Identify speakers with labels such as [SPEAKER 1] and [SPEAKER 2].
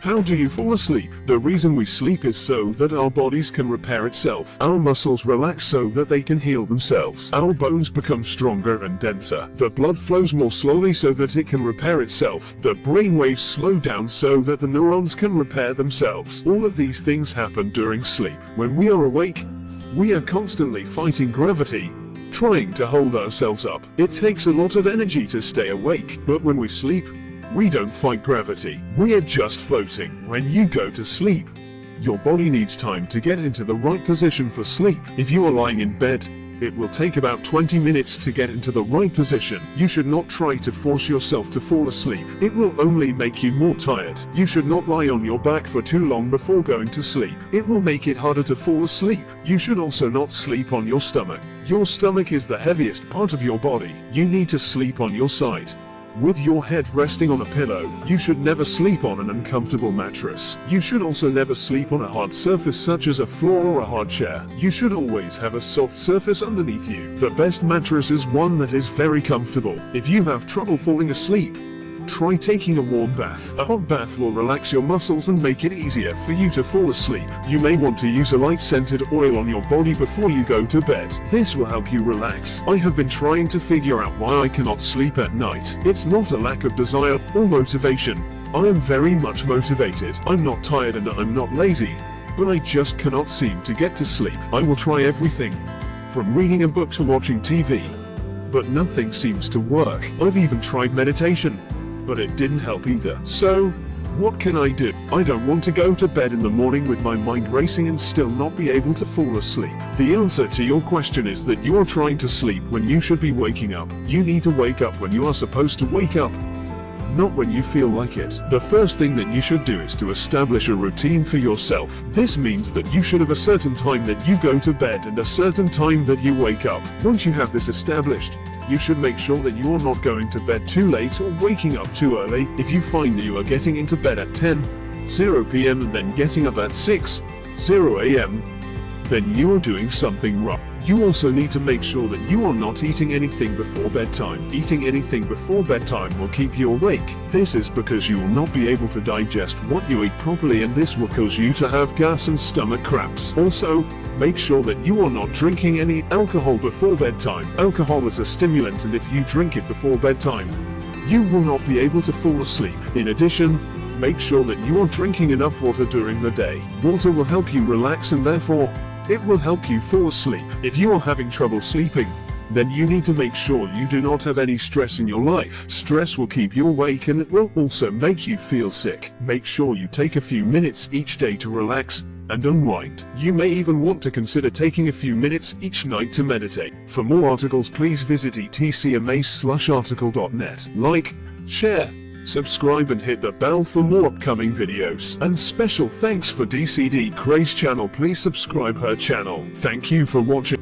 [SPEAKER 1] How do you fall asleep? The reason we sleep is so that our bodies can repair itself. Our muscles relax so that they can heal themselves. Our bones become stronger and denser. The blood flows more slowly so that it can repair itself. The brain waves slow down so that the neurons can repair themselves. All of these things happen during sleep. When we are awake, we are constantly fighting gravity, trying to hold ourselves up. It takes a lot of energy to stay awake, but when we sleep, we don't fight gravity. We are just floating. When you go to sleep, your body needs time to get into the right position for sleep. If you are lying in bed, it will take about 20 minutes to get into the right position. You should not try to force yourself to fall asleep. It will only make you more tired. You should not lie on your back for too long before going to sleep. It will make it harder to fall asleep. You should also not sleep on your stomach. Your stomach is the heaviest part of your body. You need to sleep on your side, with your head resting on a pillow. You should never sleep on an uncomfortable mattress. You should also never sleep on a hard surface such as a floor or a hard chair. You should always have a soft surface underneath you. The best mattress is one that is very comfortable. If you have trouble falling asleep, try taking a warm bath. A hot bath will relax your muscles and make it easier for you to fall asleep. You may want to use a light scented oil on your body before you go to bed. This will help you relax. I have been trying to figure out why I cannot sleep at night. It's not a lack of desire or motivation. I am very much motivated. I'm not tired and I'm not lazy, but I just cannot seem to get to sleep. I will try everything, from reading a book to watching TV, but nothing seems to work. I've even tried meditation, but it didn't help either. So, what can I do? I don't want to go to bed in the morning with my mind racing and still not be able to fall asleep. The answer to your question is that you are trying to sleep when you should be waking up. You need to wake up when you are supposed to wake up, not when you feel like it. The first thing that you should do is to establish a routine for yourself. This means that you should have a certain time that you go to bed and a certain time that you wake up. Once you have this established, you should make sure that you are not going to bed too late or waking up too early. If you find that you are getting into bed at 10:00 p.m. and then getting up at 6:00 a.m., then you are doing something wrong. You also need to make sure that you are not eating anything before bedtime. Eating anything before bedtime will keep you awake. This is because you will not be able to digest what you eat properly, and this will cause you to have gas and stomach cramps. Also, make sure that you are not drinking any alcohol before bedtime. Alcohol is a stimulant, and if you drink it before bedtime, you will not be able to fall asleep. In addition, make sure that you are drinking enough water during the day. Water will help you relax and therefore, it will help you fall asleep. If you are having trouble sleeping, then you need to make sure you do not have any stress in your life. Stress will keep you awake and it will also make you feel sick. Make sure you take a few minutes each day to relax and unwind. You may even want to consider taking a few minutes each night to meditate. For more articles, please visit etc.amaze/article.net. Like, share, subscribe and hit the bell for more upcoming videos. And special thanks for DCD Craze channel. Please subscribe her channel. Thank you for watching.